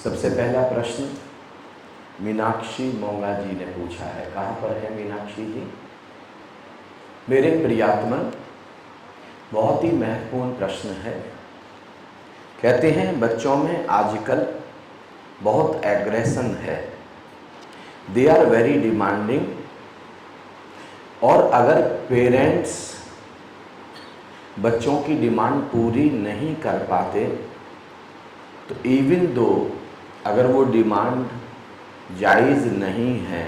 सबसे पहला प्रश्न मीनाक्षी मोंगा जी ने पूछा है। कहाँ पर है मीनाक्षी जी? मेरे प्रियात्मन, बहुत ही महत्वपूर्ण प्रश्न है। कहते हैं बच्चों में आजकल बहुत एग्रेशन है, दे आर वेरी डिमांडिंग, और अगर पेरेंट्स बच्चों की डिमांड पूरी नहीं कर पाते तो इवन दो अगर वो डिमांड जायज़ नहीं है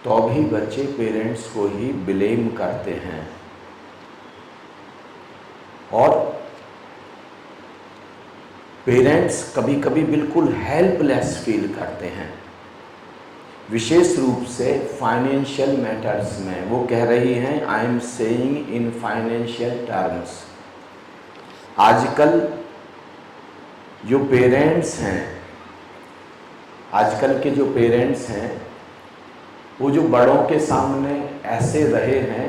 तो भी बच्चे पेरेंट्स को ही ब्लेम करते हैं और पेरेंट्स कभी कभी बिल्कुल हेल्पलेस फील करते हैं, विशेष रूप से फाइनेंशियल मैटर्स में। वो कह रही हैं I am saying in financial terms. आजकल जो पेरेंट्स हैं, आजकल के जो पेरेंट्स हैं वो जो बड़ों के सामने ऐसे रहे हैं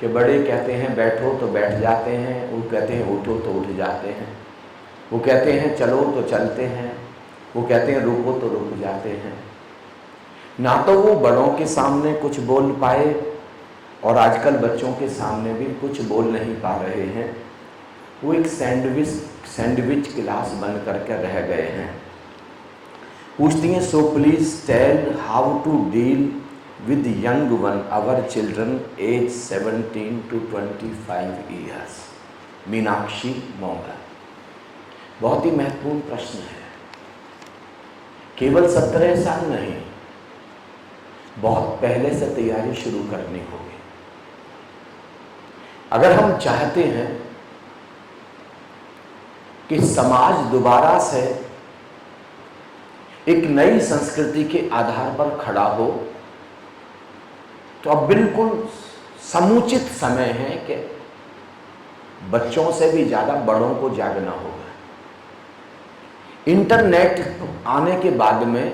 कि बड़े कहते हैं बैठो तो बैठ जाते हैं, वो कहते हैं उठो तो उठ जाते हैं, वो कहते हैं चलो तो चलते हैं, वो कहते हैं रुको तो रुक जाते हैं। ना तो वो बड़ों के सामने कुछ बोल पाए और आजकल बच्चों के सामने भी कुछ बोल नहीं पा रहे हैं। वो एक सैंडविच क्लास बन करके रह गए हैं। पूछती हैं so please tell how to deal with young one our children age 17 to 25 years. Meenakshi Monga. बहुत ही महत्वपूर्ण प्रश्न है। केवल 17 साल नहीं, बहुत पहले से तैयारी शुरू करनी होगी। अगर हम चाहते हैं कि समाज दोबारा से एक नई संस्कृति के आधार पर खड़ा हो तो अब बिल्कुल समुचित समय है कि बच्चों से भी ज्यादा बड़ों को जागना होगा। इंटरनेट आने के बाद में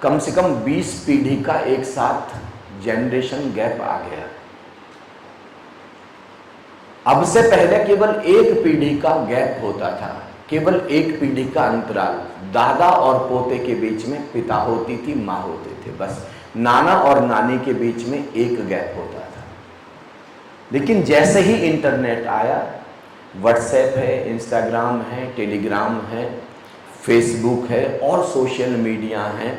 कम से कम 20 पीढ़ी का एक साथ जनरेशन गैप आ गया। अब से पहले केवल एक पीढ़ी का गैप होता था, केवल एक पीढ़ी का अंतराल। दादा और पोते के बीच में पिता होती थी, माँ होते थे, बस नाना और नानी के बीच में एक गैप होता था। लेकिन जैसे ही इंटरनेट आया, व्हाट्सएप है, इंस्टाग्राम है, टेलीग्राम है, फेसबुक है और सोशल मीडिया है,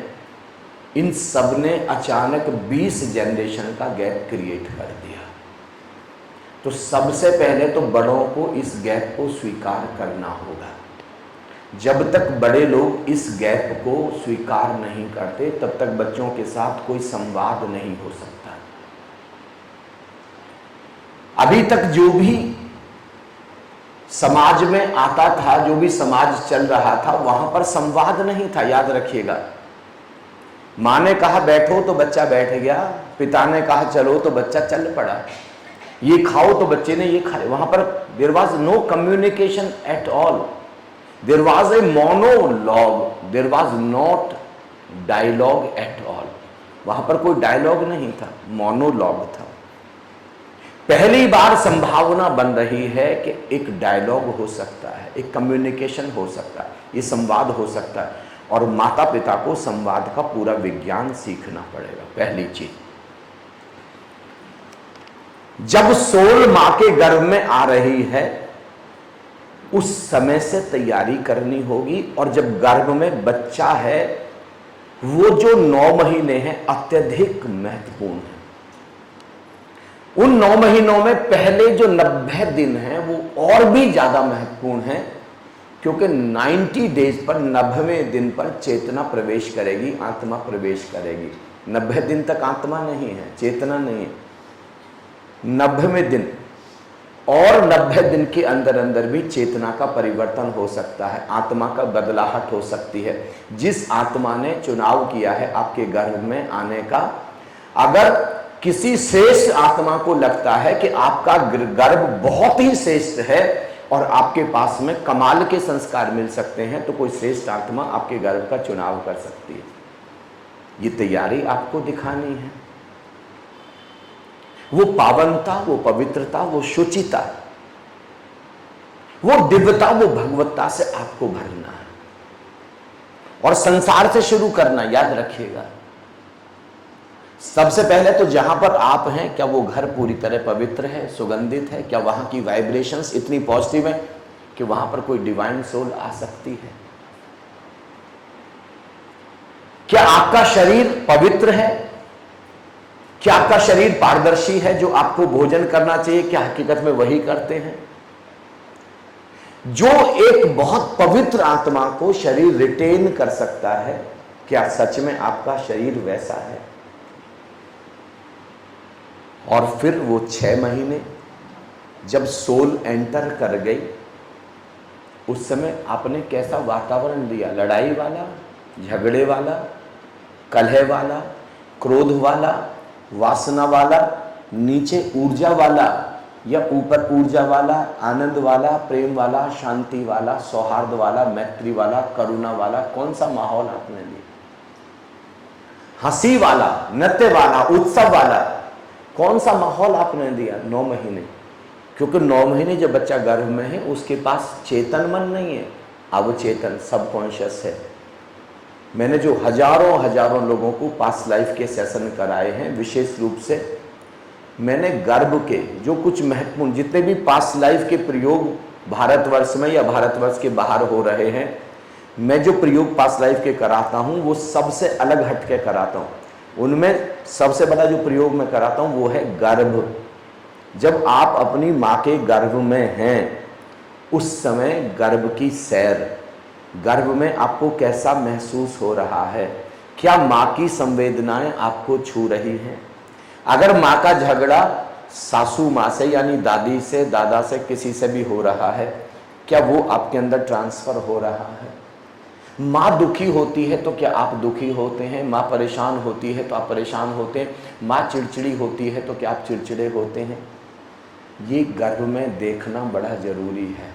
इन सब ने अचानक 20 जनरेशन का गैप क्रिएट कर दिया। तो सबसे पहले तो बड़ों को इस गैप को स्वीकार करना होगा। जब तक बड़े लोग इस गैप को स्वीकार नहीं करते तब तक बच्चों के साथ कोई संवाद नहीं हो सकता। अभी तक जो भी समाज में आता था, जो भी समाज चल रहा था, वहां पर संवाद नहीं था। याद रखिएगा, माँ ने कहा बैठो तो बच्चा बैठ गया, पिता ने कहा चलो तो बच्चा चल पड़ा, ये खाओ तो बच्चे ने ये खाया। वहां पर there was no communication at all, there was a monologue, there was not dialogue at all. वहां पर कोई डायलॉग नहीं था, मोनोलॉग था। पहली बार संभावना बन रही है कि एक डायलॉग हो सकता है, एक कम्युनिकेशन हो सकता है, ये संवाद हो सकता है। और माता पिता को संवाद का पूरा विज्ञान सीखना पड़ेगा। पहली चीज, जब सोल मां के गर्भ में आ रही है उस समय से तैयारी करनी होगी। और जब गर्भ में बच्चा है, वो जो 9 महीने हैं अत्यधिक महत्वपूर्ण है। उन 9 महीनों में पहले जो 90 दिन हैं वो और भी ज्यादा महत्वपूर्ण है, क्योंकि 90 डेज पर, 90वें दिन पर चेतना प्रवेश करेगी, आत्मा प्रवेश करेगी। 90 दिन तक आत्मा नहीं है, चेतना नहीं है। 90वें दिन और 90 दिन के अंदर अंदर भी चेतना का परिवर्तन हो सकता है, आत्मा का बदलाहट हो सकती है। जिस आत्मा ने चुनाव किया है आपके गर्भ में आने का, अगर किसी श्रेष्ठ आत्मा को लगता है कि आपका गर्भ बहुत ही श्रेष्ठ है और आपके पास में कमाल के संस्कार मिल सकते हैं, तो कोई श्रेष्ठ आत्मा आपके गर्भ का चुनाव कर सकती है। ये तैयारी आपको दिखानी है। वो पावनता, वो पवित्रता, वो शुचिता, वो दिव्यता, वो भगवत्ता से आपको भरना है और संसार से शुरू करना। याद रखिएगा, सबसे पहले तो जहां पर आप हैं, क्या वो घर पूरी तरह पवित्र है, सुगंधित है? क्या वहां की वाइब्रेशंस इतनी पॉजिटिव है कि वहां पर कोई डिवाइन सोल आ सकती है? क्या आपका शरीर पवित्र है? क्या आपका शरीर पारदर्शी है? जो आपको भोजन करना चाहिए, क्या हकीकत में वही करते हैं? जो एक बहुत पवित्र आत्मा को शरीर रिटेन कर सकता है, क्या सच में आपका शरीर वैसा है? और फिर वो 6 महीने जब सोल एंटर कर गई, उस समय आपने कैसा वातावरण दिया? लड़ाई वाला, झगड़े वाला, कलह वाला, क्रोध वाला, वासना वाला, नीचे ऊर्जा वाला, या ऊपर ऊर्जा वाला, आनंद वाला, प्रेम वाला, शांति वाला, सौहार्द वाला, मैत्री वाला, करुणा वाला? कौन सा माहौल आपने दिया? हंसी वाला, नृत्य वाला, उत्सव वाला? कौन सा माहौल आपने दिया 9 महीने? क्योंकि 9 महीने जब बच्चा गर्भ में है, उसके पास चेतन मन नहीं है, अवचेतन, सबकॉन्शियस है। मैंने जो हजारों लोगों को पास्ट लाइफ के सेशन कराए हैं, विशेष रूप से मैंने गर्भ के जो कुछ महत्वपूर्ण, जितने भी पास्ट लाइफ के प्रयोग भारतवर्ष में या भारतवर्ष के बाहर हो रहे हैं, मैं जो प्रयोग पास्ट लाइफ के कराता हूं, वो सबसे अलग हट के कराता हूं। उनमें सबसे बड़ा जो प्रयोग मैं कराता हूं वो है गर्भ। जब आप अपनी माँ के गर्भ में हैं, उस समय गर्भ की सैर, गर्भ में आपको कैसा महसूस हो रहा है? क्या माँ की संवेदनाएं आपको छू रही हैं? अगर माँ का झगड़ा सासू माँ से यानी दादी से, दादा से, किसी से भी हो रहा है, क्या वो आपके अंदर ट्रांसफर हो रहा है? माँ दुखी होती है तो क्या आप दुखी होते हैं? माँ परेशान होती है तो आप परेशान होते हैं? माँ चिड़चिड़ी होती है तो क्या आप चिड़चिड़े होते हैं? ये गर्भ में देखना बड़ा जरूरी है।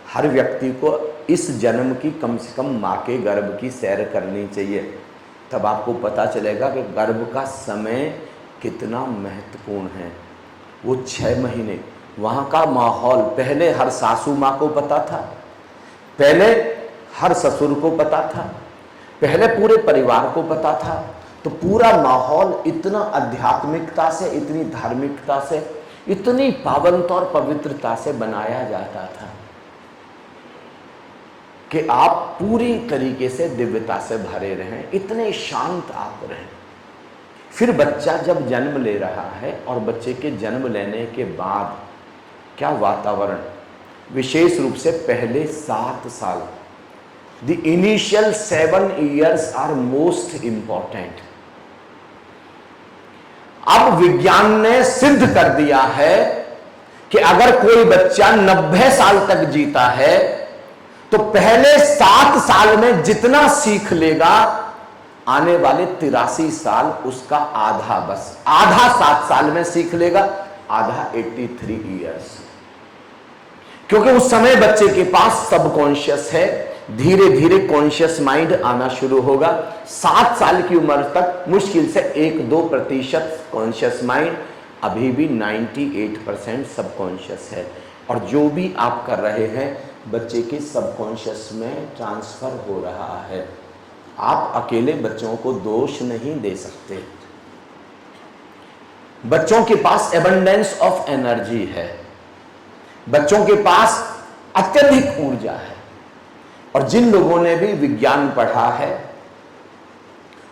हर व्यक्ति को इस जन्म की कम से कम माँ के गर्भ की सैर करनी चाहिए, तब आपको पता चलेगा कि गर्भ का समय कितना महत्वपूर्ण है। वो 6 महीने वहाँ का माहौल, पहले हर सासू माँ को पता था, पहले हर ससुर को पता था, पहले पूरे परिवार को पता था, तो पूरा माहौल इतना आध्यात्मिकता से, इतनी धार्मिकता से, इतनी पावनता और पवित्रता से बनाया जाता था कि आप पूरी तरीके से दिव्यता से भरे रहें, इतने शांत आप रहें। फिर बच्चा जब जन्म ले रहा है और बच्चे के जन्म लेने के बाद क्या वातावरण, विशेष रूप से पहले 7 साल, the initial 7 years are most important. अब विज्ञान ने सिद्ध कर दिया है कि अगर कोई बच्चा 90 साल तक जीता है तो पहले 7 साल में जितना सीख लेगा, आने वाले 83 साल उसका आधा, बस आधा 7 साल में सीख लेगा, आधा 83 years। क्योंकि उस समय बच्चे के पास सबकॉन्शियस है, धीरे धीरे कॉन्शियस माइंड आना शुरू होगा। 7 साल की उम्र तक मुश्किल से 1-2% कॉन्शियस माइंड, अभी भी 98% सबकॉन्शियस है। और जो भी आप कर रहे हैं बच्चे के सबकॉन्शियस में ट्रांसफर हो रहा है। आप अकेले बच्चों को दोष नहीं दे सकते। बच्चों के पास एबंडेंस ऑफ एनर्जी है, बच्चों के पास अत्यधिक ऊर्जा है। और जिन लोगों ने भी विज्ञान पढ़ा है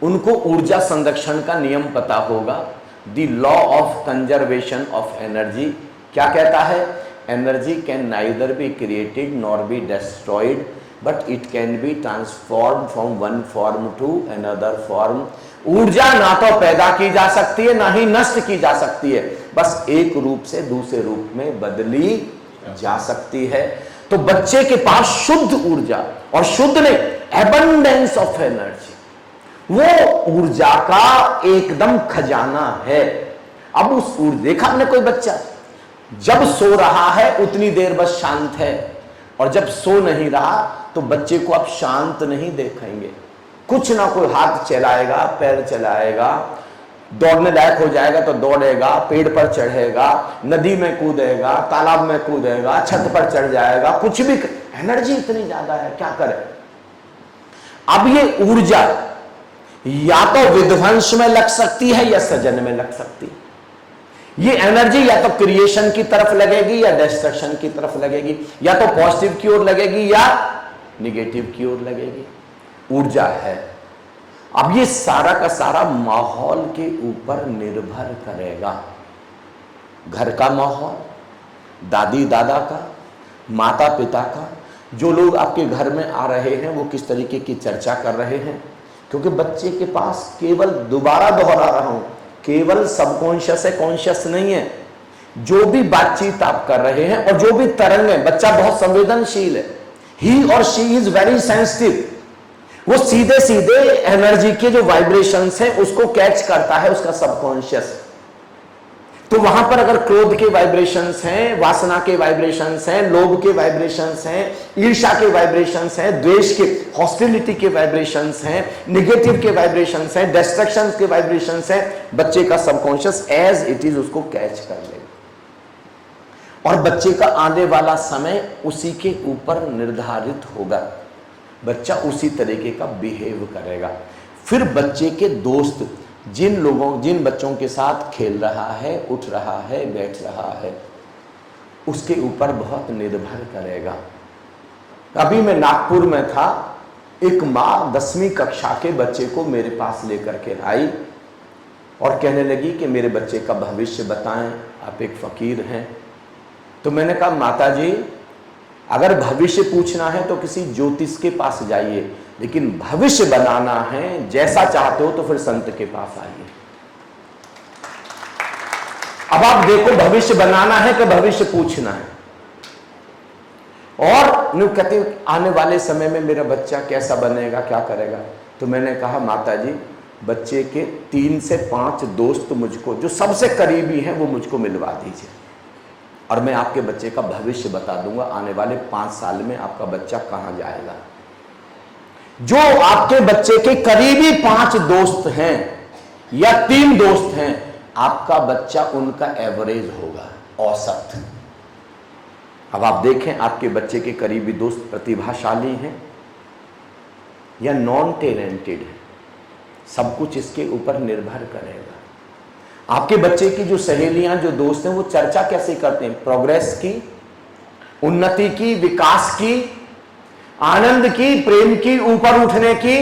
उनको ऊर्जा संरक्षण का नियम पता होगा। The law of conservation of energy क्या कहता है? Energy can neither be created nor be destroyed, but it can be transform from one form to another form. ऊर्जा ना तो पैदा की जा सकती है ना ही नष्ट की जा सकती है, बस एक रूप से दूसरे रूप में बदली जा सकती है। तो बच्चे के पास शुद्ध ऊर्जा, और शुद्ध नहीं, एबंडेंस ऑफ एनर्जी, वो ऊर्जा का एकदम खजाना है। अब उस ऊर्जा, देखा हमने कोई बच्चा जब सो रहा है उतनी देर बस शांत है, और जब सो नहीं रहा तो बच्चे को आप शांत नहीं देखेंगे, कुछ ना कोई हाथ चलाएगा, पैर चलाएगा, दौड़ने लायक हो जाएगा तो दौड़ेगा, पेड़ पर चढ़ेगा, नदी में कूदेगा, तालाब में कूदेगा, छत पर चढ़ जाएगा, कुछ भी। एनर्जी इतनी ज्यादा है, क्या करे। अब ये ऊर्जा या तो विध्वंस में लग सकती है या सृजन में लग सकती है। ये एनर्जी या तो क्रिएशन की तरफ लगेगी या डिस्ट्रक्शन की तरफ लगेगी, या तो पॉजिटिव की ओर लगेगी या निगेटिव की ओर लगेगी। ऊर्जा है। अब ये सारा का सारा माहौल के ऊपर निर्भर करेगा। घर का माहौल, दादी दादा का, माता पिता का, जो लोग आपके घर में आ रहे हैं वो किस तरीके की चर्चा कर रहे हैं। क्योंकि बच्चे के पास केवल, दोबारा दोहरा रहा हूं, केवल सबकॉन्शियस है, कॉन्शियस नहीं है। जो भी बातचीत आप कर रहे हैं और जो भी तरंग है, बच्चा बहुत संवेदनशील है। ही और शी इज वेरी सेंसिटिव। वो सीधे सीधे एनर्जी के जो वाइब्रेशंस हैं उसको कैच करता है उसका सबकॉन्शियस। तो वहां पर अगर क्रोध के वाइब्रेशंस हैं, वासना के वाइब्रेशंस हैं, लोभ के वाइब्रेशंस हैं, ईर्ष्या के वाइब्रेशंस हैं, द्वेष के, हॉस्टिलिटी के वाइब्रेशंस हैं, निगेटिव के वाइब्रेशंस हैं, डिस्ट्रक्शंस के वाइब्रेशंस हैं, बच्चे का सबकॉन्शियस एज इट इज उसको कैच कर लेगा। और बच्चे का आने वाला समय उसी के ऊपर निर्धारित होगा। बच्चा उसी तरीके का बिहेव करेगा। फिर बच्चे के दोस्त, जिन बच्चों के साथ खेल रहा है, उठ रहा है, बैठ रहा है, उसके ऊपर बहुत निर्भर करेगा। अभी मैं नागपुर में था, एक माँ 10वीं कक्षा के बच्चे को मेरे पास लेकर के आई और कहने लगी कि मेरे बच्चे का भविष्य बताएं, आप एक फकीर हैं। तो मैंने कहा माता जी, अगर भविष्य पूछना है तो किसी ज्योतिष के पास जाइए, लेकिन भविष्य बनाना है जैसा चाहते हो तो फिर संत के पास आइए। अब आप देखो, भविष्य बनाना है कि भविष्य पूछना है। और नु कहती आने वाले समय में मेरा बच्चा कैसा बनेगा, क्या करेगा। तो मैंने कहा माता जी, बच्चे के 3 से 5 दोस्त मुझको, जो सबसे करीबी हैं, वो मुझको मिलवा दीजिए और मैं आपके बच्चे का भविष्य बता दूंगा, आने वाले 5 साल में आपका बच्चा कहां जाएगा। जो आपके बच्चे के करीबी 5 दोस्त हैं या 3 दोस्त हैं, आपका बच्चा उनका एवरेज होगा, औसत। अब आप देखें, आपके बच्चे के करीबी दोस्त प्रतिभाशाली हैं या नॉन टैलेंटेड हैं, सब कुछ इसके ऊपर निर्भर करेगा। आपके बच्चे की जो सहेलियां, जो दोस्त हैं, वो चर्चा कैसे करते हैं, प्रोग्रेस की, उन्नति की, विकास की, आनंद की, प्रेम की, ऊपर उठने की,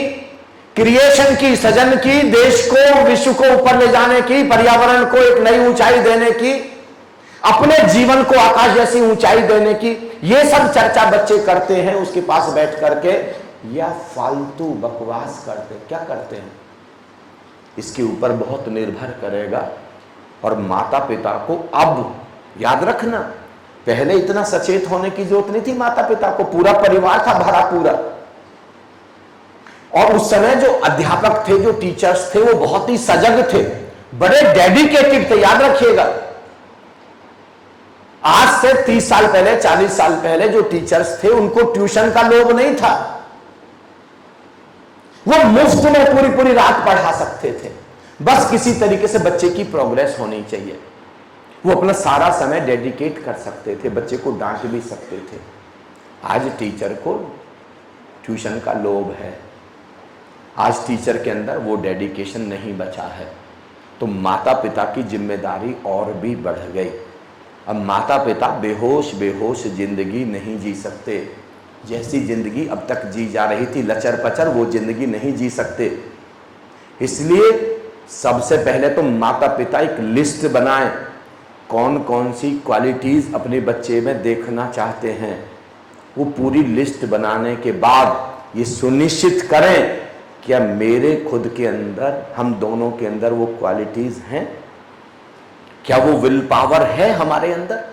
क्रिएशन की, सृजन की, देश को, विश्व को ऊपर ले जाने की, पर्यावरण को एक नई ऊंचाई देने की, अपने जीवन को आकाश जैसी ऊंचाई देने की, ये सब चर्चा बच्चे करते हैं उसके पास बैठ करके, या फालतू बकवास करते। क्या करते हैं, इसके ऊपर बहुत निर्भर करेगा। और माता पिता को, अब याद रखना, पहले इतना सचेत होने की जरूरत नहीं थी माता पिता को, पूरा परिवार था भरा पूरा। और उस समय जो अध्यापक थे, जो टीचर्स थे, वो बहुत ही सजग थे, बड़े डेडिकेटेड थे। याद रखिएगा, आज से 30 साल पहले, 40 साल पहले जो टीचर्स थे, उनको ट्यूशन का लोभ नहीं था। वो मुफ्त में पूरी पूरी रात पढ़ा सकते थे, बस किसी तरीके से बच्चे की प्रोग्रेस होनी चाहिए। वो अपना सारा समय डेडिकेट कर सकते थे, बच्चे को डांट भी सकते थे। आज टीचर को ट्यूशन का लोभ है, आज टीचर के अंदर वो डेडिकेशन नहीं बचा है। तो माता पिता की जिम्मेदारी और भी बढ़ गई। अब माता पिता बेहोश बेहोश जिंदगी नहीं जी सकते। जैसी जिंदगी अब तक जी जा रही थी लचर पचर, वो जिंदगी नहीं जी सकते। इसलिए सबसे पहले तो माता पिता एक लिस्ट बनाएं, कौन कौन सी क्वालिटीज अपने बच्चे में देखना चाहते हैं। वो पूरी लिस्ट बनाने के बाद ये सुनिश्चित करें क्या मेरे खुद के अंदर, हम दोनों के अंदर वो क्वालिटीज हैं, क्या वो विल पावर है हमारे अंदर।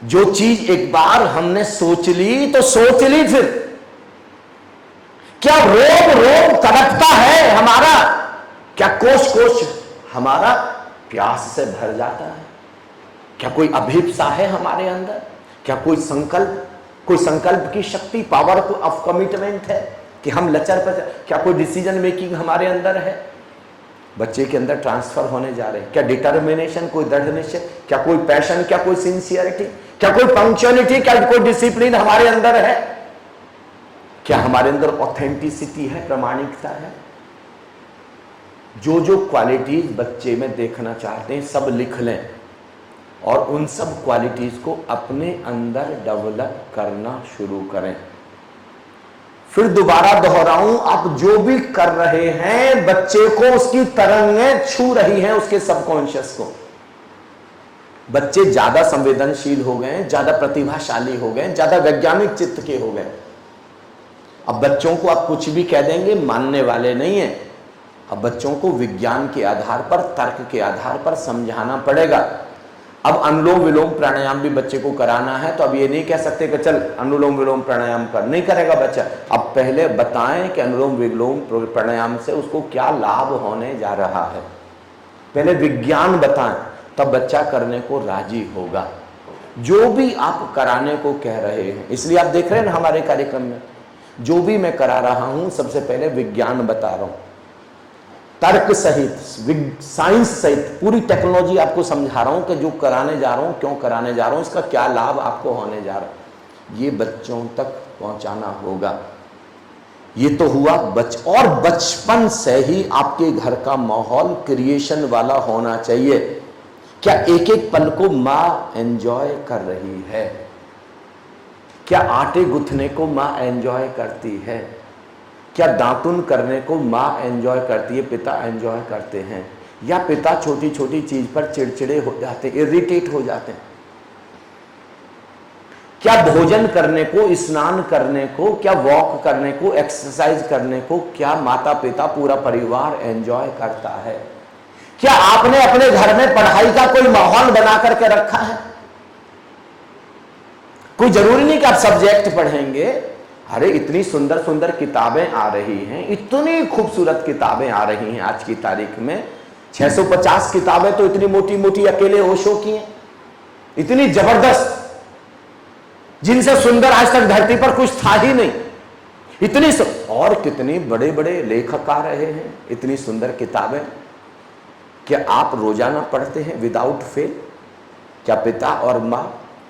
जो चीज एक बार हमने सोच ली तो सोच ली, फिर क्या रोम रोम तड़पता है हमारा, क्या कोश कोश हमारा प्यास से भर जाता है, क्या कोई अभिप्सा है हमारे अंदर, क्या कोई संकल्प की शक्ति, पावर ऑफ कमिटमेंट है कि हम लचर पर, क्या कोई डिसीजन मेकिंग हमारे अंदर है। बच्चे के अंदर ट्रांसफर होने जा रहे हैं। क्या डिटर्मिनेशन, कोई दृढ़ निश्चय, क्या कोई पैशन, क्या कोई सिंसियरिटी, क्या कोई पंक्चुअलिटी, क्या कोई डिसिप्लिन हमारे अंदर है? क्या हमारे अंदर ऑथेंटिसिटी है, प्रामाणिकता है? जो जो क्वालिटीज बच्चे में देखना चाहते हैं सब लिख लें और उन सब क्वालिटीज को अपने अंदर डेवलप करना शुरू करें। फिर दोबारा दोहराऊं, आप जो भी कर रहे हैं बच्चे को उसकी तरंगें छू रही हैं, उसके सबकॉन्शियस को। बच्चे ज्यादा संवेदनशील हो गए, ज्यादा प्रतिभाशाली हो गए, ज्यादा वैज्ञानिक चित्त के हो गए। अब बच्चों को आप कुछ भी कह देंगे मानने वाले नहीं है। अब बच्चों को विज्ञान के आधार पर, तर्क के आधार पर समझाना पड़ेगा। अब अनुलोम विलोम प्राणायाम भी बच्चे को कराना है तो अब ये नहीं कह सकते कि चल अनुलोम विलोम प्राणायाम कर, नहीं करेगा बच्चा। अब पहले बताएं कि अनुलोम विलोम प्राणायाम से उसको क्या लाभ होने जा रहा है, पहले विज्ञान बताएं, तब बच्चा करने को राजी होगा। जो भी आप कराने को कह रहे हैं, इसलिए आप देख रहे हैं ना हमारे कार्यक्रम में जो भी मैं करा रहा हूं सबसे पहले विज्ञान बता रहा हूं, तर्क सहित, साइंस सहित पूरी टेक्नोलॉजी आपको समझा रहा हूं कि जो कराने जा रहा हूं, क्यों कराने जा रहा हूं, इसका क्या लाभ आपको होने जा रहा है, ये बच्चों तक पहुंचाना होगा। ये तो हुआ और बचपन से ही आपके घर का माहौल क्रिएशन वाला होना चाहिए। क्या एक एक पल को माँ एंजॉय कर रही है? क्या आटे गुथने को माँ एंजॉय करती है? क्या दातुन करने को माँ एंजॉय करती है, पिता एंजॉय करते हैं? या पिता छोटी छोटी चीज पर चिड़चिड़े हो जाते, इरिटेट हो जाते हैं? क्या भोजन करने को, स्नान करने को, क्या वॉक करने को, एक्सरसाइज करने को क्या माता पिता पूरा परिवार एंजॉय करता है? क्या आपने अपने घर में पढ़ाई का कोई माहौल बना करके रखा है? कोई जरूरी नहीं कि आप सब्जेक्ट पढ़ेंगे। अरे इतनी सुंदर सुंदर किताबें आ रही हैं, इतनी खूबसूरत किताबें आ रही हैं आज की तारीख में। 650 किताबें तो इतनी मोटी मोटी अकेले ओशो की हैं, इतनी जबरदस्त, जिनसे सुंदर आज तक धरती पर कुछ था ही नहीं। इतनी और कितनी बड़े बड़े लेखक आ रहे हैं, इतनी सुंदर किताबें। क्या आप रोजाना पढ़ते हैं विदाउट फेल? क्या पिता और माँ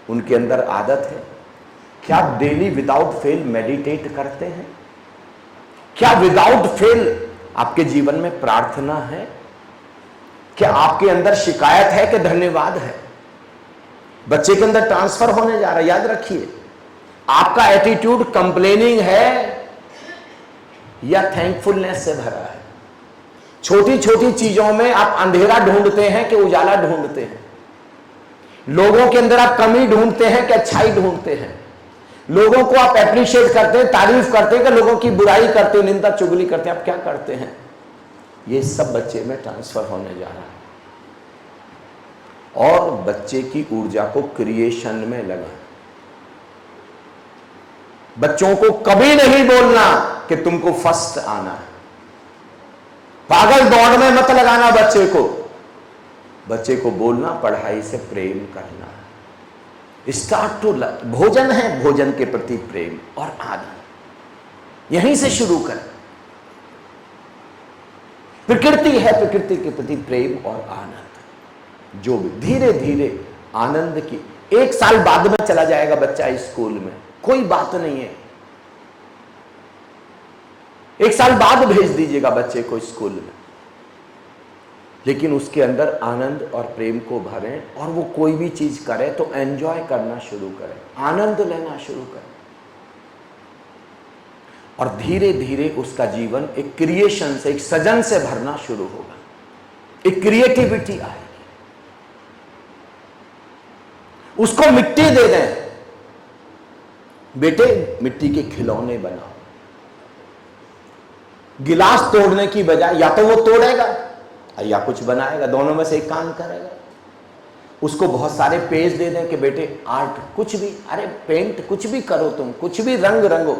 उनके अंदर आदत है? क्या आप डेली विदाउट फेल मेडिटेट करते हैं? क्या विदाउट फेल आपके जीवन में प्रार्थना है? क्या आपके अंदर शिकायत है कि धन्यवाद है? बच्चे के अंदर ट्रांसफर होने जा रहा है, याद रखिए। आपका एटीट्यूड कंप्लेनिंग है या थैंकफुलनेस से भरा है? छोटी छोटी चीजों में आप अंधेरा ढूंढते हैं कि उजाला ढूंढते हैं? लोगों के अंदर आप कमी ढूंढते हैं कि अच्छाई ढूंढते हैं? लोगों को आप एप्रिशिएट करते हैं, तारीफ करते हैं कि लोगों की बुराई करते हैं, निंदा चुगली करते हैं? आप क्या करते हैं? ये सब बच्चे में ट्रांसफर होने जा रहा है। और बच्चे की ऊर्जा को क्रिएशन में लगा। बच्चों को कभी नहीं बोलना कि तुमको फर्स्ट आना है। पागल दौड़ में मत लगाना बच्चे को। बच्चे को बोलना पढ़ाई से प्रेम करना है। Start to love. भोजन है, भोजन के प्रति प्रेम और आनंद, यहीं से शुरू करें। प्रकृति है, प्रकृति के प्रति प्रेम और आनंद। जो भी धीरे धीरे आनंद की, 1 साल बाद में चला जाएगा बच्चा स्कूल में, कोई बात नहीं है। 1 साल बाद भेज दीजिएगा बच्चे को स्कूल में, लेकिन उसके अंदर आनंद और प्रेम को भरें और वो कोई भी चीज करे तो एंजॉय करना शुरू करें, आनंद लेना शुरू करें। और धीरे धीरे उसका जीवन एक क्रिएशन से, एक सृजन से भरना शुरू होगा, एक क्रिएटिविटी आएगी। उसको मिट्टी दे दें, बेटे मिट्टी के खिलौने बनाओ। गिलास तोड़ने की बजाय या तो वो तोड़ेगा या कुछ बनाएगा, दोनों में से एक काम करेगा। उसको बहुत सारे पेज दे दें कि बेटे आर्ट कुछ भी, अरे पेंट कुछ भी करो, तुम कुछ भी रंग रंगो,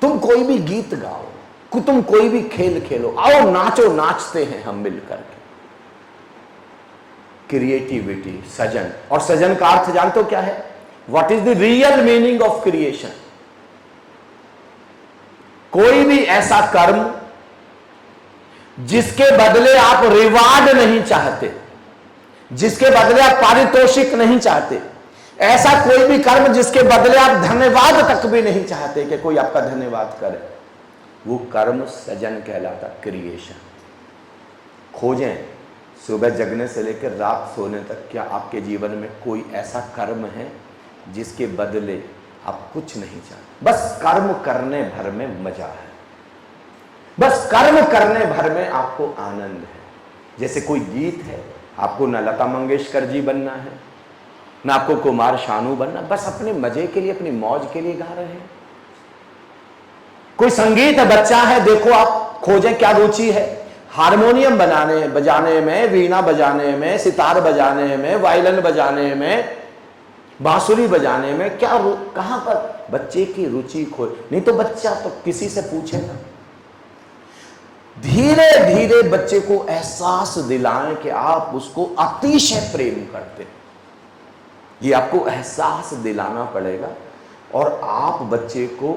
तुम कोई भी गीत गाओ, तुम कोई भी खेल खेलो, आओ नाचो, नाचते हैं हम मिलकर के। क्रिएटिविटी, सृजन। और सृजन का अर्थ जानते हो क्या है? What is the real meaning of creation? कोई भी ऐसा कर्म जिसके बदले आप रिवार्ड नहीं चाहते, जिसके बदले आप पारितोषिक नहीं चाहते, ऐसा कोई भी कर्म जिसके बदले आप धन्यवाद तक भी नहीं चाहते कि कोई आपका धन्यवाद करे, वो कर्म सृजन कहलाता, क्रिएशन। खोजें, सुबह जगने से लेकर रात सोने तक, क्या आपके जीवन में कोई ऐसा कर्म है जिसके बदले आप कुछ नहीं चाहते? बस कर्म करने भर में मजा है, बस कर्म करने भर में आपको आनंद है। जैसे कोई गीत है, आपको न लता मंगेशकर जी बनना है, ना आपको कुमार शानू बनना, बस अपने मजे के लिए, अपनी मौज के लिए गा रहे हैं। कोई संगीत बच्चा है, देखो आप खोजें क्या रुचि है, हारमोनियम बजाने में, वीणा बजाने में, सितार बजाने में, वायलिन बजाने में, बांसुरी बजाने में, क्या कहां पर बच्चे की रुचि खोज। नहीं तो बच्चा तो किसी से पूछेगा। धीरे धीरे बच्चे को एहसास दिलाएं कि आप उसको अतिशय प्रेम करते, ये आपको एहसास दिलाना पड़ेगा। और आप बच्चे को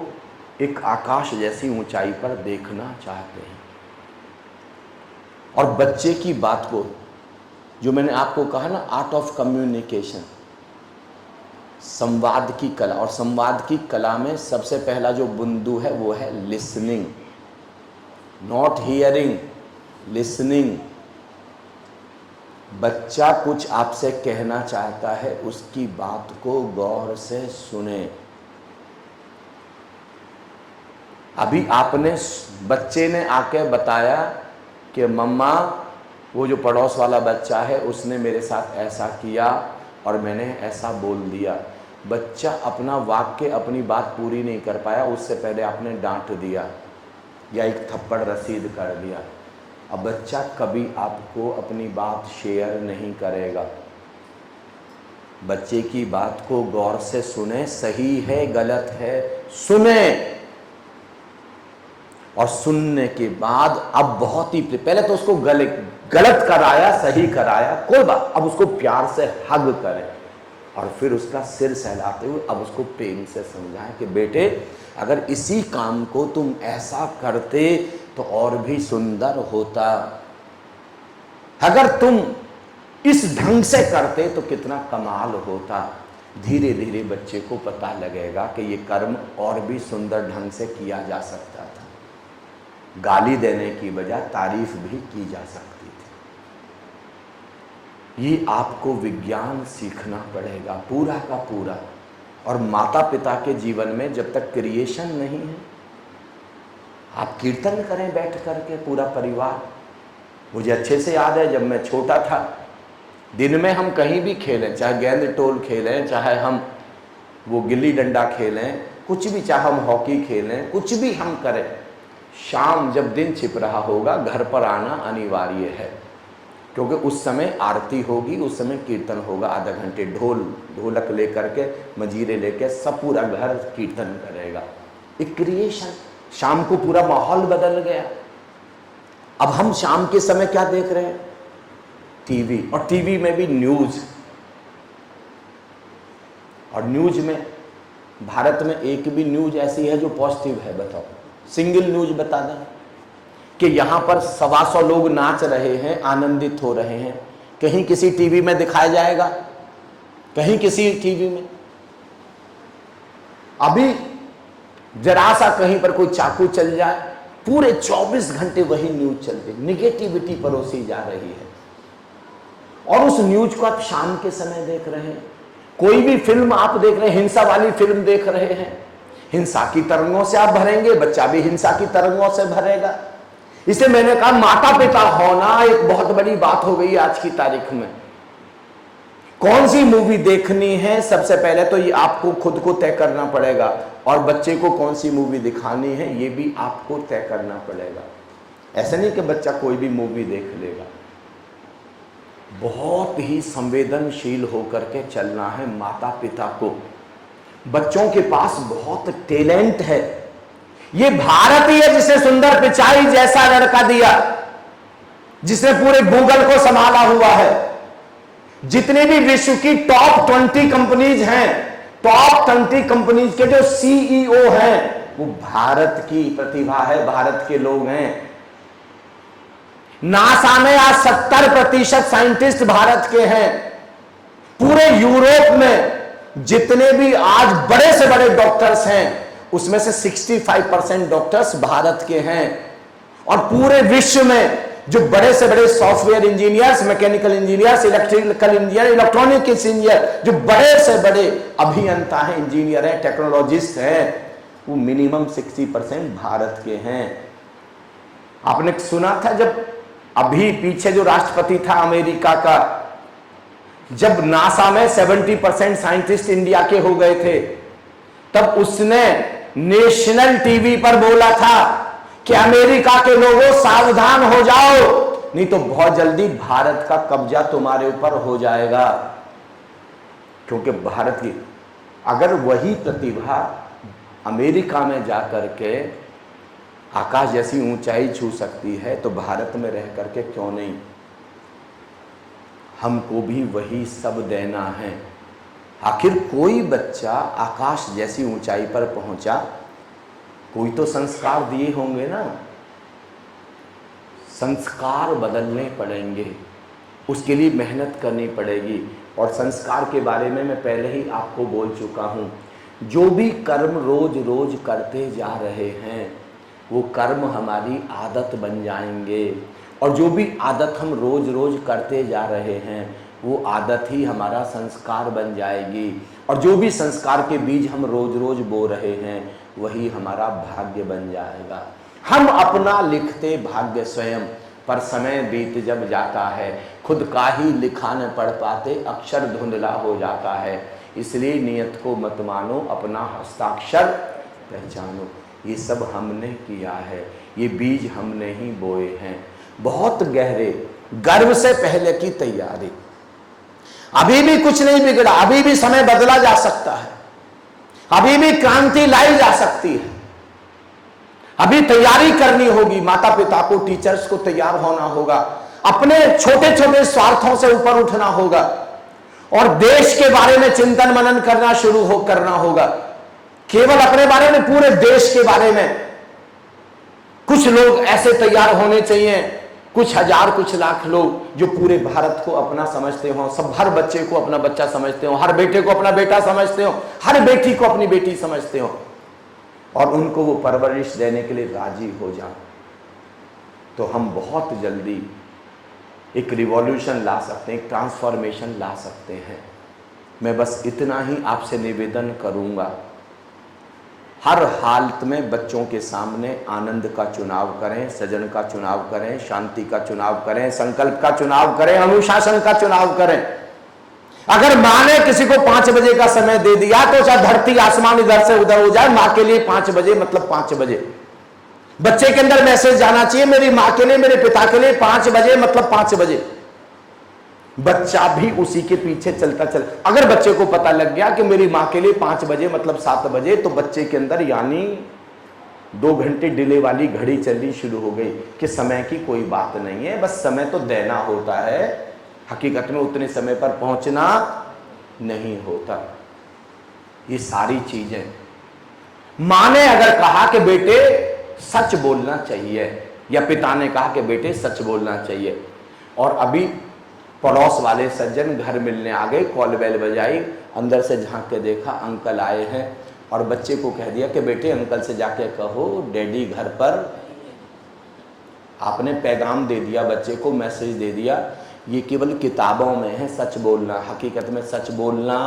एक आकाश जैसी ऊंचाई पर देखना चाहते हैं। और बच्चे की बात को, जो मैंने आपको कहा ना, आर्ट ऑफ कम्युनिकेशन, संवाद की कला, और संवाद की कला में सबसे पहला जो बिंदु है वो है लिसनिंग, नॉट हियरिंग, लिसनिंग। बच्चा कुछ आपसे कहना चाहता है, उसकी बात को गौर से सुने। अभी आपने, बच्चे ने आके बताया कि मम्मा, वो जो पड़ोस वाला बच्चा है उसने मेरे साथ ऐसा किया और मैंने ऐसा बोल दिया। बच्चा अपना वाक्य, अपनी बात पूरी नहीं कर पाया, उससे पहले आपने डांट दिया या एक थप्पड़ रसीद कर दिया। अब बच्चा कभी आपको अपनी बात शेयर नहीं करेगा। बच्चे की बात को गौर से सुने, सही है गलत है सुने, और सुनने के बाद अब बहुत ही, पहले तो उसको गलत कराया, सही कराया, कोई बात, अब उसको प्यार से हग करें और फिर उसका सिर सहलाते हुए अब उसको प्रेम से समझाएं कि बेटे, अगर इसी काम को तुम ऐसा करते तो और भी सुंदर होता, अगर तुम इस ढंग से करते तो कितना कमाल होता। धीरे धीरे बच्चे को पता लगेगा कि ये कर्म और भी सुंदर ढंग से किया जा सकता था, गाली देने की बजाय तारीफ भी की जा सकती थी। ये आपको विज्ञान सीखना पड़ेगा पूरा का पूरा। और माता पिता के जीवन में जब तक क्रिएशन नहीं है, आप कीर्तन करें बैठ करके पूरा परिवार। मुझे अच्छे से याद है, जब मैं छोटा था, दिन में हम कहीं भी खेलें, चाहे गेंद टोल खेलें, चाहे हम वो गिल्ली डंडा खेलें, कुछ भी, चाहे हम हॉकी खेलें, कुछ भी हम करें, शाम जब दिन छिप रहा होगा घर पर आना अनिवार्य है, क्योंकि उस समय आरती होगी, उस समय कीर्तन होगा। आधा घंटे ढोलक लेकर के, मजीरे लेकर सब पूरा घर कीर्तन करेगा। एक क्रिएशन, शाम को पूरा माहौल बदल गया। अब हम शाम के समय क्या देख रहे हैं? टीवी, और टीवी में भी न्यूज। और न्यूज में भारत में एक भी न्यूज ऐसी है जो पॉजिटिव है? बताओ, सिंगल न्यूज बता दें कि यहां पर 125 लोग नाच रहे हैं, आनंदित हो रहे हैं, कहीं किसी टीवी में दिखाया जाएगा? कहीं किसी टीवी में? अभी जरा सा कहीं पर कोई चाकू चल जाए, पूरे 24 घंटे वही न्यूज चलती, निगेटिविटी परोसी जा रही है। और उस न्यूज को आप शाम के समय देख रहे हैं। कोई भी फिल्म आप देख रहे हैं, हिंसा वाली फिल्म देख रहे हैं, हिंसा की तरंगों से आप भरेंगे, बच्चा भी हिंसा की तरंगों से भरेगा। इसलिए मैंने कहा माता पिता होना एक बहुत बड़ी बात हो गई आज की तारीख में। कौन सी मूवी देखनी है, सबसे पहले तो ये आपको खुद को तय करना पड़ेगा, और बच्चे को कौन सी मूवी दिखानी है ये भी आपको तय करना पड़ेगा। ऐसा नहीं कि बच्चा कोई भी मूवी देख लेगा। बहुत ही संवेदनशील होकर के चलना है माता पिता को। बच्चों के पास बहुत टैलेंट है। ये भारत ही है जिसने सुंदर पिचाई जैसा लड़का दिया, जिसने पूरे गूगल को संभाला हुआ है। जितने भी विश्व की टॉप 20 कंपनीज हैं, टॉप 20 कंपनीज के जो सीईओ हैं, वो भारत की प्रतिभा है, भारत के लोग हैं। नासा में आज 70% साइंटिस्ट भारत के हैं। पूरे यूरोप में जितने भी आज बड़े से बड़े डॉक्टर्स हैं उसमें से 65% डॉक्टर्स भारत के हैं। और पूरे विश्व में जो बड़े से बड़े software engineers, mechanical engineers, electrical engineer, electronic engineer, जो बड़े से बड़े अभियंता हैं, इंजीनियर हैं, टेक्नोलॉजिस्ट हैं, वो मिनिमम 60% भारत के हैं। आपने सुना था जब अभी पीछे जो राष्ट्रपति था अमेरिका का, जब नासा में 70% साइंटिस्ट इंडिया के हो गए थे, तब उसने नेशनल टीवी पर बोला था कि अमेरिका के लोगों सावधान हो जाओ, नहीं तो बहुत जल्दी भारत का कब्जा तुम्हारे ऊपर हो जाएगा। क्योंकि भारत की अगर वही प्रतिभा अमेरिका में जाकर के आकाश जैसी ऊंचाई छू सकती है तो भारत में रह करके क्यों नहीं। हमको भी वही सब देना है। आखिर कोई बच्चा आकाश जैसी ऊंचाई पर पहुंचा, कोई तो संस्कार दिए होंगे ना। संस्कार बदलने पड़ेंगे, उसके लिए मेहनत करनी पड़ेगी। और संस्कार के बारे में मैं पहले ही आपको बोल चुका हूं। जो भी कर्म रोज रोज करते जा रहे हैं वो कर्म हमारी आदत बन जाएंगे, और जो भी आदत हम रोज रोज करते जा रहे हैं वो आदत ही हमारा संस्कार बन जाएगी, और जो भी संस्कार के बीज हम रोज रोज बो रहे हैं वही हमारा भाग्य बन जाएगा। हम अपना लिखते भाग्य स्वयं, पर समय बीत जब जाता है खुद का ही लिखा न पढ़ पाते, अक्षर धुंधला हो जाता है। इसलिए नियत को मत मानो, अपना हस्ताक्षर पहचानो। ये सब हमने किया है, ये बीज हमने ही बोए हैं। बहुत गहरे गर्भ से पहले की तैयारी। अभी भी कुछ नहीं बिगड़ा, अभी भी समय बदला जा सकता है, अभी भी क्रांति लाई जा सकती है। अभी तैयारी करनी होगी, माता पिता को, टीचर्स को तैयार होना होगा, अपने छोटे छोटे स्वार्थों से ऊपर उठना होगा और देश के बारे में चिंतन मनन करना करना होगा। केवल अपने बारे में, पूरे देश के बारे में। कुछ लोग ऐसे तैयार होने चाहिए, कुछ हजार कुछ लाख लोग जो पूरे भारत को अपना समझते हो, सब हर बच्चे को अपना बच्चा समझते हो, हर बेटे को अपना बेटा समझते हो, हर बेटी को अपनी बेटी समझते हो, और उनको वो परवरिश देने के लिए राजी हो जाओ, तो हम बहुत जल्दी एक रिवॉल्यूशन ला सकते हैं, एक ट्रांसफॉर्मेशन ला सकते हैं। मैं बस इतना ही आपसे निवेदन करूंगा, हर हालत में बच्चों के सामने आनंद का चुनाव करें, सजन का चुनाव करें, शांति का चुनाव करें, संकल्प का चुनाव करें, अनुशासन का चुनाव करें। अगर माँ ने किसी को 5 बजे का समय दे दिया तो चाहे धरती आसमान इधर से उधर हो जाए, माँ के लिए 5 बजे मतलब 5 बजे। बच्चे के अंदर मैसेज जाना चाहिए, मेरी माँ के लिए, मेरे पिता के लिए 5 बजे मतलब 5 बजे। बच्चा भी उसी के पीछे चलता चल। अगर बच्चे को पता लग गया कि मेरी माँ के लिए 5 बजे मतलब 7 बजे, तो बच्चे के अंदर यानी 2 घंटे डिले वाली घड़ी चलनी शुरू हो गई कि समय की कोई बात नहीं है, बस समय तो देना होता है, हकीकत में उतने समय पर पहुंचना नहीं होता। ये सारी चीजें माँ ने अगर कहा कि बेटे सच बोलना चाहिए, या पिता ने कहा कि बेटे सच बोलना चाहिए, और अभी पड़ोस वाले सज्जन घर मिलने आ गए, कॉल बेल बजाई, अंदर से झांक के देखा अंकल आए हैं, और बच्चे को कह दिया कि बेटे अंकल से जाके कहो डैडी घर पर। आपने पैगाम दे दिया, बच्चे को मैसेज दे दिया। ये केवल किताबों में है सच बोलना, हकीकत में सच बोलना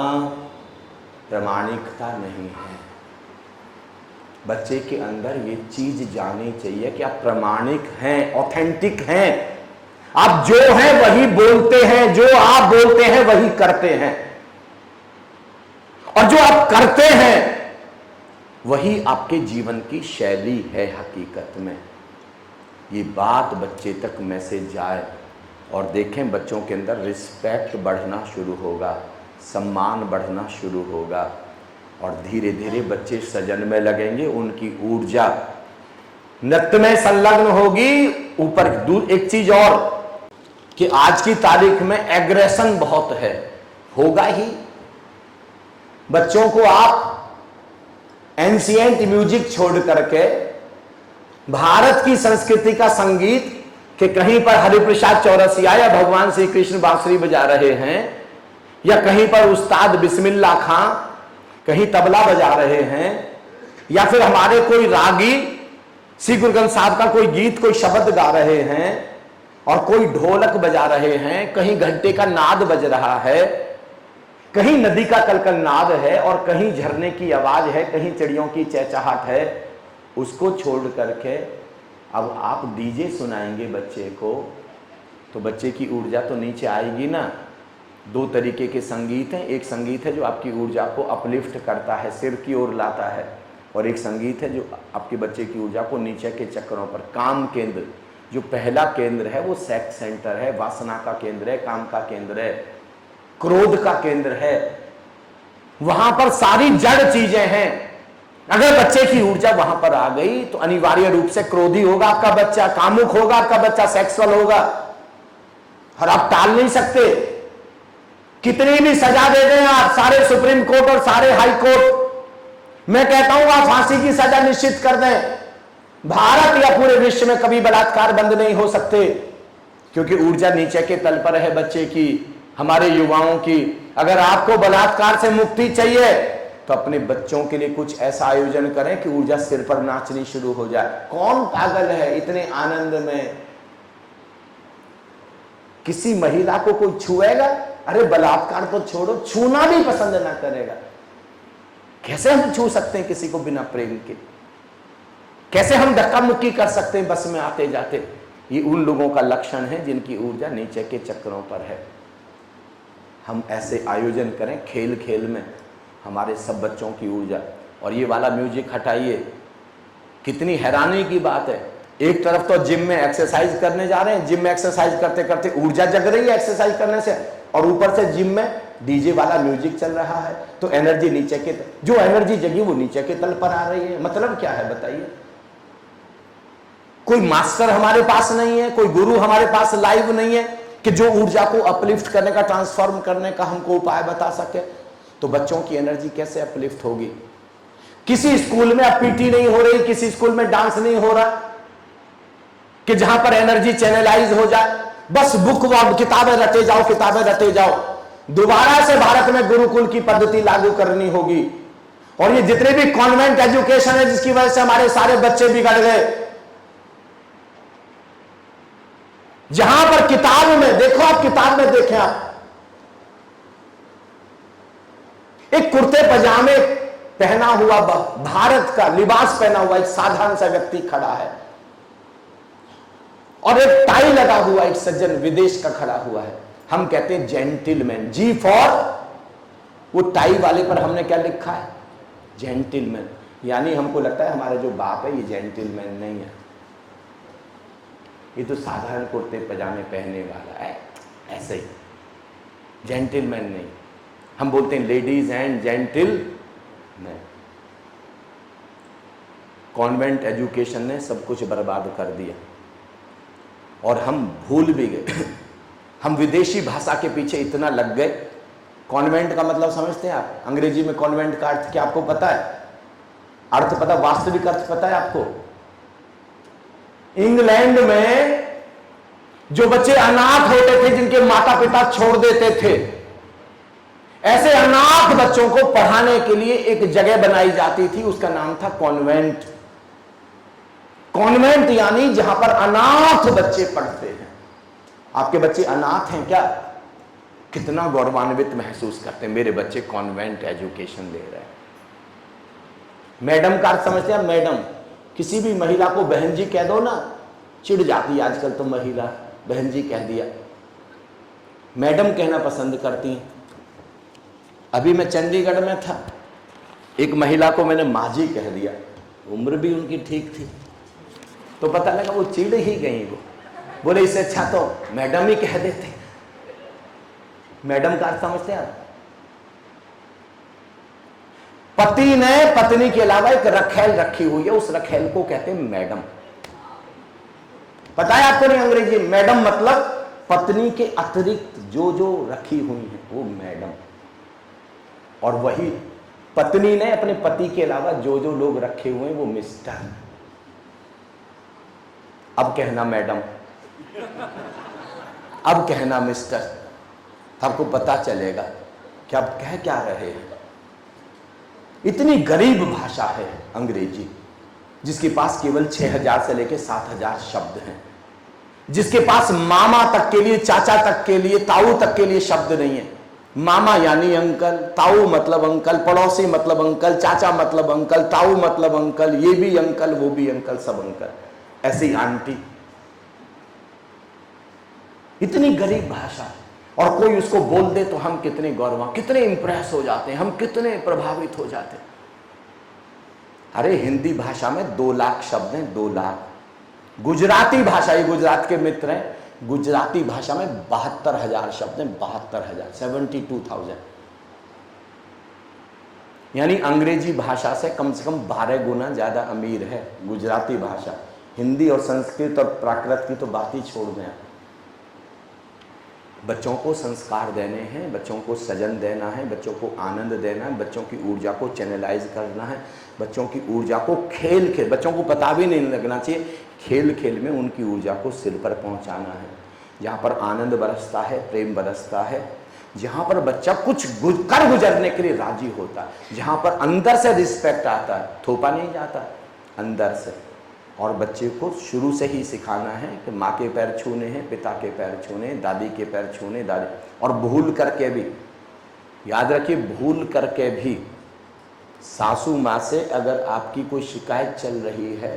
प्रामाणिकता नहीं है। बच्चे के अंदर ये चीज जानी चाहिए कि आप प्रामाणिक हैं, ऑथेंटिक हैं, आप जो हैं वही बोलते हैं, जो आप बोलते हैं वही करते हैं, और जो आप करते हैं वही आपके जीवन की शैली है। हकीकत में ये बात बच्चे तक मैसेज जाए, और देखें बच्चों के अंदर रिस्पेक्ट बढ़ना शुरू होगा, सम्मान बढ़ना शुरू होगा, और धीरे धीरे बच्चे सजन में लगेंगे, उनकी ऊर्जा नृत्य में संलग्न होगी। ऊपर एक चीज और कि आज की तारीख में एग्रेशन बहुत है, होगा ही। बच्चों को आप एंशिएंट म्यूजिक छोड़ करके भारत की संस्कृति का संगीत कि कहीं पर हरिप्रसाद चौरसिया या भगवान श्री कृष्ण बांसुरी बजा रहे हैं, या कहीं पर उस्ताद बिस्मिल्लाह खां कहीं तबला बजा रहे हैं, या फिर हमारे कोई रागी श्री गुरु ग्रंथ साहब का कोई गीत कोई शब्द गा रहे हैं, और कोई ढोलक बजा रहे हैं, कहीं घंटे का नाद बज रहा है, कहीं नदी का कलकल नाद है, और कहीं झरने की आवाज है, कहीं चिड़ियों की चहचहाट है, उसको छोड़ करके अब आप डीजे सुनाएंगे बच्चे को, तो बच्चे की ऊर्जा तो नीचे आएगी ना। दो तरीके के संगीत हैं, एक संगीत है जो आपकी ऊर्जा को अपलिफ्ट करता है, सिर की ओर लाता है, और एक संगीत है जो आपके बच्चे की ऊर्जा को नीचे के चक्करों पर, काम केंद्र, जो पहला केंद्र है वो सेक्स सेंटर है, वासना का केंद्र है, काम का केंद्र है, क्रोध का केंद्र है, वहां पर सारी जड़ चीजें हैं। अगर बच्चे की ऊर्जा वहां पर आ गई तो अनिवार्य रूप से क्रोधी होगा आपका बच्चा, कामुक होगा आपका बच्चा, सेक्सुअल होगा, और आप टाल नहीं सकते। कितनी भी सजा दे दें आप, सारे सुप्रीम कोर्ट और सारे हाई कोर्ट, मैं कहता हूं आप फांसी की सजा निश्चित कर दें, भारत या पूरे विश्व में कभी बलात्कार बंद नहीं हो सकते, क्योंकि ऊर्जा नीचे के तल पर है बच्चे की, हमारे युवाओं की। अगर आपको बलात्कार से मुक्ति चाहिए तो अपने बच्चों के लिए कुछ ऐसा आयोजन करें कि ऊर्जा सिर पर नाचनी शुरू हो जाए। कौन पागल है इतने आनंद में किसी महिला को कोई छुएगा? अरे बलात्कार तो छोड़ो, छूना भी पसंद ना करेगा। कैसे हम छू सकते हैं किसी को बिना प्रेम के? कैसे हम धक्का मुक्की कर सकते हैं बस में आते जाते? ये उन लोगों का लक्षण है जिनकी ऊर्जा नीचे के चक्रों पर है। हम ऐसे आयोजन करें खेल खेल में हमारे सब बच्चों की ऊर्जा। और ये वाला म्यूजिक हटाइए, कितनी हैरानी की बात है, एक तरफ तो जिम में एक्सरसाइज करने जा रहे हैं, जिम में एक्सरसाइज करते करते ऊर्जा जग रही है एक्सरसाइज करने से, और ऊपर से जिम में डीजे वाला म्यूजिक चल रहा है, तो एनर्जी नीचे के, जो एनर्जी जगी वो नीचे के तल पर आ रही है। मतलब क्या है बताइए? कोई मास्टर हमारे पास नहीं है, कोई गुरु हमारे पास लाइव नहीं है कि जो ऊर्जा को अपलिफ्ट करने का, ट्रांसफॉर्म करने का हमको उपाय बता सके। तो बच्चों की एनर्जी कैसे अपलिफ्ट होगी? किसी स्कूल में अब पीटी नहीं हो रही, किसी स्कूल में डांस नहीं हो रहा कि जहां पर एनर्जी चैनलाइज हो जाए। बस बुक वर्ड, किताबें रटे जाओ, किताबें रटे जाओ। दोबारा से भारत में गुरुकुल की पद्धति लागू करनी होगी। और ये जितने भी कॉन्वेंट एजुकेशन है जिसकी वजह से हमारे सारे बच्चे बिगड़ गए, जहां पर किताब में देखो, आप किताब में देखें, आप एक कुर्ते पजामे पहना हुआ, भारत का लिबास पहना हुआ एक साधारण सा व्यक्ति खड़ा है, और एक टाई लगा हुआ एक सज्जन विदेश का खड़ा हुआ है। हम कहते हैं जेंटिलमैन, जी फॉर, वो टाई वाले पर हमने क्या लिखा है? जेंटिलमैन। यानी हमको लगता है हमारा जो बाप है ये जेंटिलमैन नहीं है, ये तो साधारण कुर्ते पजामे पहनने वाला है, ऐसे ही, जेंटिलमैन नहीं। हम बोलते हैं ladies and gentleman. Convent education ने सब कुछ बर्बाद कर दिया और हम भूल भी गए। हम विदेशी भाषा के पीछे इतना लग गए। कॉन्वेंट का मतलब समझते हैं आप? अंग्रेजी में कॉन्वेंट का अर्थ क्या आपको पता है? अर्थ पता, वास्तविक अर्थ पता है आपको? इंग्लैंड में जो बच्चे अनाथ होते थे, जिनके माता पिता छोड़ देते थे, ऐसे अनाथ बच्चों को पढ़ाने के लिए एक जगह बनाई जाती थी, उसका नाम था कॉन्वेंट। कॉन्वेंट यानी जहां पर अनाथ बच्चे पढ़ते हैं। आपके बच्चे अनाथ हैं क्या? कितना गौरवान्वित महसूस करते हैं, मेरे बच्चे कॉन्वेंट एजुकेशन ले रहे हैं। मैडम का अर्थ समझते हैं? मैडम, किसी भी महिला को बहन जी कह दो ना, चिढ़ जाती है आजकल तो महिला, बहन जी कह दिया, मैडम कहना पसंद करती हैं। अभी मैं चंडीगढ़ में था, एक महिला को मैंने माँ जी कह दिया, उम्र भी उनकी ठीक थी, तो पता लगा वो चिढ़ ही गई। वो बोले इससे अच्छा तो मैडम ही कह देते। मैडम का अर्थ समझते हैं आप? पति ने पत्नी के अलावा एक रखेल रखी हुई है, उस रखेल को कहते हैं मैडम। पता है आपको? नहीं, अंग्रेजी मैडम मतलब पत्नी के अतिरिक्त जो जो रखी हुई है वो मैडम, और वही पत्नी ने अपने पति के अलावा जो जो लोग रखे हुए हैं वो मिस्टर। अब कहना मैडम, अब कहना मिस्टर, आपको पता चलेगा कि आप कह क्या रहे हैं। इतनी गरीब भाषा है अंग्रेजी, जिसके पास केवल 6000 से लेकर 7000 शब्द हैं, जिसके पास मामा तक के लिए, चाचा तक के लिए, ताऊ तक के लिए शब्द नहीं है। मामा यानी अंकल, ताऊ मतलब अंकल, पड़ोसी मतलब अंकल, चाचा मतलब अंकल, ताऊ मतलब अंकल, ये भी अंकल वो भी अंकल, सब अंकल। ऐसी आंटी। इतनी गरीब भाषा, और कोई उसको बोल दे तो हम कितने गौरव, कितने इंप्रेस हो जाते हैं, हम कितने प्रभावित हो जाते हैं। अरे हिंदी भाषा में 2 लाख शब्द हैं, 2 लाख। गुजराती भाषा, ये गुजरात के मित्र हैं, गुजराती भाषा में 72,000 शब्द हैं, 72,000, 72,000। यानी अंग्रेजी भाषा से कम 12 गुना ज्यादा अमीर है गुजराती भाषा। हिंदी और संस्कृत और प्राकृत की तो बात ही छोड़ दें। बच्चों को संस्कार देने हैं, बच्चों को सजन देना है, बच्चों को आनंद देना है, बच्चों की ऊर्जा को चैनलाइज करना है, बच्चों की ऊर्जा को खेल खेल, बच्चों को पता भी नहीं लगना चाहिए, खेल खेल में उनकी ऊर्जा को सिर पर पहुंचाना है। जहाँ पर आनंद बरसता है, प्रेम बरसता है, जहाँ पर बच्चा कुछ कर गुजरने के लिए राजी होता है, जहाँ पर अंदर से रिस्पेक्ट आता है, थोपा नहीं जाता अंदर से। और बच्चे को शुरू से ही सिखाना है कि माँ के पैर छूने हैं, पिता के पैर छूने, दादी के पैर छूने, दादी। और भूल करके भी, याद रखिए, भूल करके भी सासू माँ से अगर आपकी कोई शिकायत चल रही है,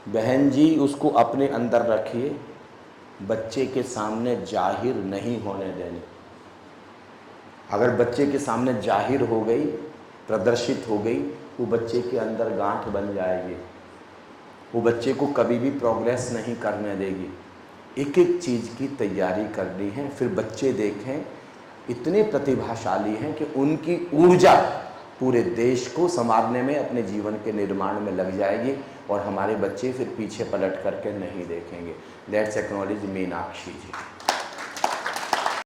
बहन जी उसको अपने अंदर रखिए, बच्चे के सामने जाहिर नहीं होने देनी। अगर बच्चे के सामने जाहिर हो गई, प्रदर्शित हो गई, वो बच्चे के अंदर गांठ बन जाएगी, वो बच्चे को कभी भी प्रोग्रेस नहीं करने देगी। एक एक चीज़ की तैयारी करनी है। फिर बच्चे देखें इतने प्रतिभाशाली हैं कि उनकी ऊर्जा पूरे देश को संवारने में, अपने जीवन के निर्माण में लग जाएगी, और हमारे बच्चे फिर पीछे पलट करके नहीं देखेंगे। Let's acknowledge Meenakshi ji.